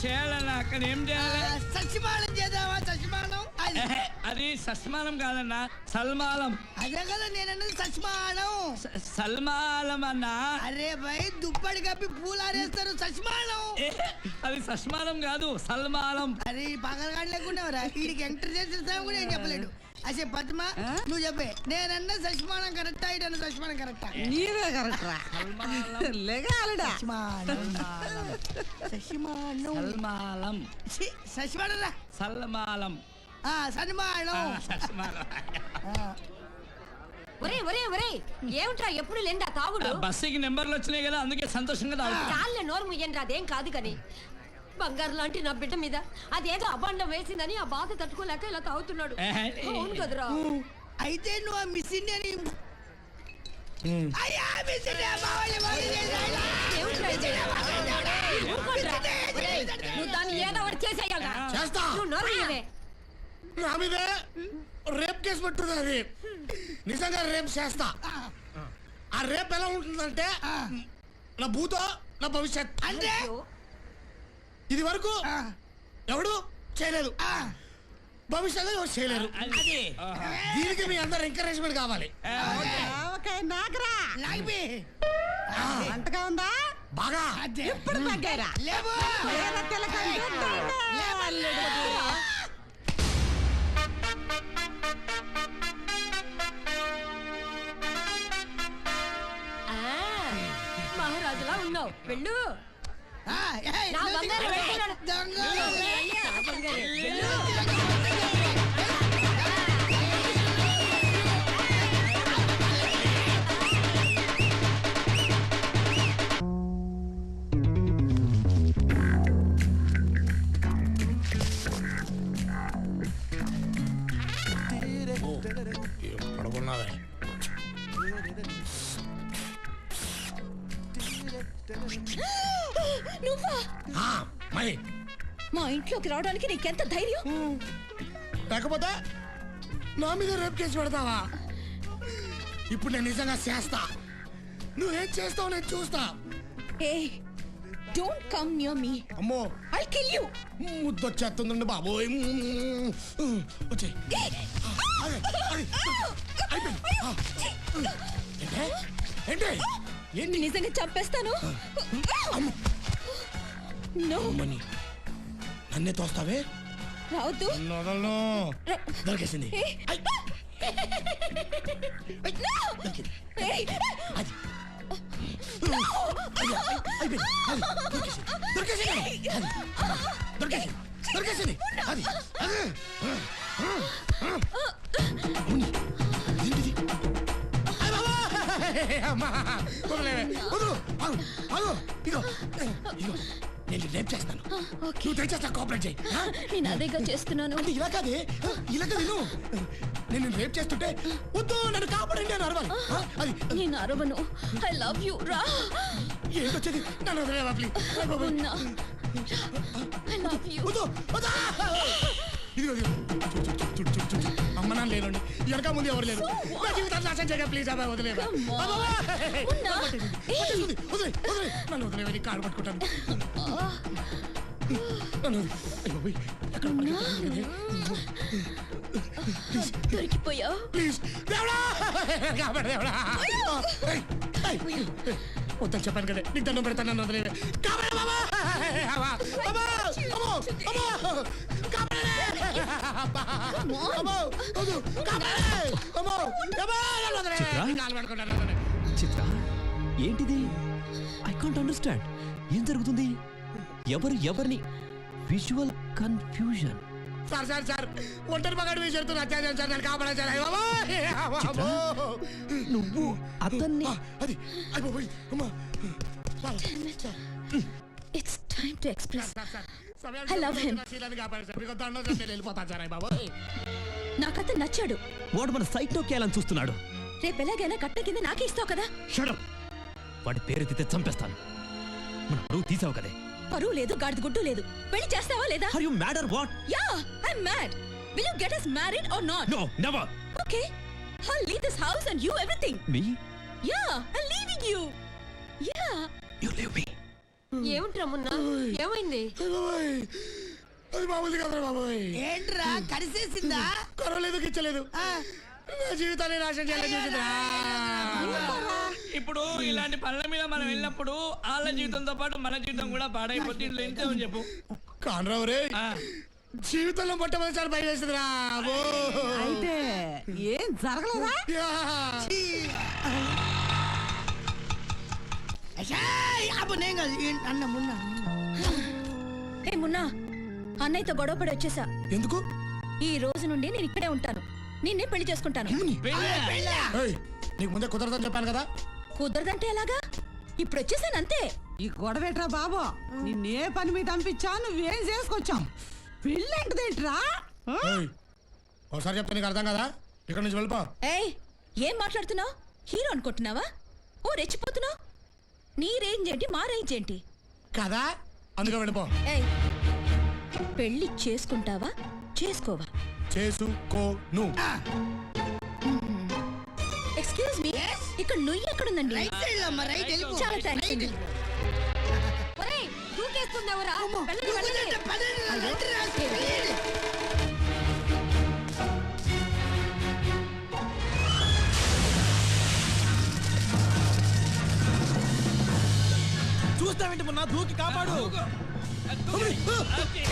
చేయాలన్నా అక్కడ ఏం చేయాలి? సచిమాలం చేద్దామా? సచిమాలం అది సస్మానం కాదన్నా, సల్మాలం. అదే కదా నేనన్నది సచిమాలం. సల్మాలం అన్నా. అరే భయ్ దుప్పటి కప్పి పూలు ఆరేస్తారు సచిమాలం. అది సస్మానం కాదు, సల్మాలం. అరే పగలగాడు లేకుండా వీడికి ఎంటర్ చేసిన కూడా ఏం చెప్పలేడు. అసే పద్మ నువ్వు చెప్పే, నేనన్న సచిమానం కరెక్టా ఇడన్న సచిమానం కరెక్టా? నీవే కరెక్ట్ రా. లేగాలడా సల్మాలం సచిమానం రా. సల్మాలం సన్మానం. ఒరే ఒరే ఒరే ఏమిట్రా ఎప్పుడు లేండి ఆ తాగుడు? బస్సుకి నెంబర్లు వచ్చినాయి కదా, అందుకే సంతోషంగా తాగుతా. చాలే నోరు ముయ్యండి, అదేం కాదు కానీ బంగారు లాంటి నా బిడ్డ మీద అదేదో అబాండం వేసిందని ఆ బాధ తట్టుకోలేక ఇలా తాగుతున్నాడు. అవును కదరా. అయితే నువ్వు ఆ మిస్ ఇండియా నువ్వు దాన్ని ఏదో ఒకటి చేసేయాలరా. నువ్వు నోరు ముయ్యవే. నా మీదే రేప్ కేసు పెట్టుతుంది. అది నిజంగా రేప్ చేస్తా. ఆ రేప్ ఎలా ఉంటుందంటే నా భూతో నా భవిష్యత్. అంటే ఇది వరకు ఎవడు చేయలేదు, భవిష్యత్తు ఎవరు చేయలేరు. దీనికి మీ అందరు ఎంకరేజ్మెంట్ కావాలి. అంతగా ఉందా? బాగా ఇప్పుడు తగ్గారా? మహారాజులా ఉన్నావు. వెళ్ళు. పడుకున్నావే నువ్వా? మరి మా ఇంట్లోకి రావడానికి నీకెంత ధైర్యం? లేకపోతే నా మీద రేప్ కేసు పెడతావా? ఇప్పుడు నేను నిజంగా చేస్తా. నువ్వేం చేస్తావు నేను చూస్తా. డోంట్ కమ్ నియర్ మీ. అమ్మో ఐల్ కిల్ యు. ముద్దొచ్చేస్తుందండి బాబోయ్. వచ్చేయ్. ఏంటి? నిజంగా చంపేస్తాను. నన్నే తోస్తావే? రావద్దు. దొరికేసింది. దొరికేసింది. అది నేను రేప్ చేస్తాను. నువ్వు తెచ్చేస్తా. కోఆపరేట్ చేయి. నేను అదేగా చేస్తున్నాను. అంటే ఇలా కాదే, ఇలా కాదు. నేను రేప్ చేస్తుంటే వద్దు నన్ను కాపాడండి అని అరవాలి. అది నేను అరవను. I love you. రా. ఏంటొచ్చేది? నన్ను వదిలేవా ప్లీజ్. I love you. ఇదిగో అమ్మ నాన్న లేనండి, వెనక ముందు ఎవరు లేరు. నా జీవితాన్ని నాశనం చేయగా ప్లీజ్ అబ్బాయి వదిలేవా. నన్ను వదిలేవని కాలు పట్టుకుంటాను. దొరికిపోయావు. ప్లీజ్ దేవుడా కాబట్టి దేవుడా. వద్దని చెప్పాను కదా, నీకు దండం పెడతాను. నన్ను వదిలేవే. చిత్ర, ఏంటిది? I can't understand. ఏం జరుగుతుంది? ఎవరిని? Visual confusion. సార్ ఒంటరి మగాడు చెప్తున్నా సార్, నన్ను కాపాడాలి సార్. నువ్వు అతన్ని అది It's time to express. I love him. నాకతను నచ్చాడు. వాడు మన సైట్ నొక్కేయాలని చూస్తున్నాడు. రేపు ఎలాగైనా కట్ట కింద నాకే ఇస్తావు కదా. Shut up. వాడి పేరు ఎత్తితే చంపేస్తాను. మన పరువు తీసావు కదే. పరువు లేదు, గాడిద గుడ్డు లేదు. పెళ్లి చేస్తావా లేదా? Are you mad or what? Yeah, I'm mad. Will you get us married or not? No, never. Okay, I'll leave this house and you everything. Me? Yeah, I'm leaving you. Yeah. You leave me. ఏమిట్రా మున్నా ఏమైంది బాబాయ్ అది మామూలు కదా బాబాయ్. ఏంట్రా కరిసేసిందా కరవలేదు గిచ్చలేదు ఆ, నా జీవితాన్ని నాశనం చేయాలని చూసిందిరా. ఇప్పుడు ఇలాంటి పనుల మీద మనం వెళ్ళినప్పుడు వాళ్ళ జీవితంతో పాటు మన జీవితం కూడా పాడైపోతే ఇంట్లో ఏం చేయమని చెప్పు. కానరావు రే ఆ, జీవితంలో మొట్టమొదటిసారి భయం వేసిందిరా. అబ్బో. అయితే ఏం జరగలేదా యా. ఛీ. అయ్యాయ్, అబ్బో నేను కాదు అన్న మున్నా ఏ మున్నా అన్నయ్యతో గొడవ పడి వచ్చేసా. ఎందుకు ఈ రోజు నుండి నేను ఇక్కడే ఉంటాను. నిన్నే పెళ్లి చేసుకుంటాను. పెళ్ళా? ఏయ్, నీకు ముందే కుదరదని చెప్పాను కదా. కుదరదంటే ఎలాగా? ఇప్పుడు వచ్చేసాను అంతే. ఈ గొడవేట్రా బాబు నిన్నే పని మీద పంపించా నువ్వేం చేసుకొచ్చావు పెళ్ళంటదేంట్రా ఏయ్, ఒకసారి చెప్తే నీకు అర్థం కదా. ఇక్కడ నుంచి వెళ్ళిపో. ఏయ్ ఏం మాట్లాడుతున్నావు? హీరో అనుకుంటున్నావా? ఓ రెచ్చిపోతున్నావు. నీ రేంజ్ ఏంటి, మా రేంజ్ ఏంటి? కదా అందుకే వెళ్ళిపో. ఏయ్ పెళ్లి చేసుకుంటావా చేసుకోవా? చేసుకోను. ఎక్స్క్యూజ్ మీ, ఇక్కడ నువ్వు ఎక్కడుందండి? రైట్ సైడ్ లో అమ్మ, రైట్ వెళ్ళిపో. చాలా థ్యాంక్స్ అండి. ఒరేయ్ దూకేసుకుందావరా వెళ్ళండి వెళ్ళండి నువ్వు పదండి, రండి రా, వెళ్ళండి. చూస్తావేంటి మొన్న దూకి కాపాడు. ఓకే.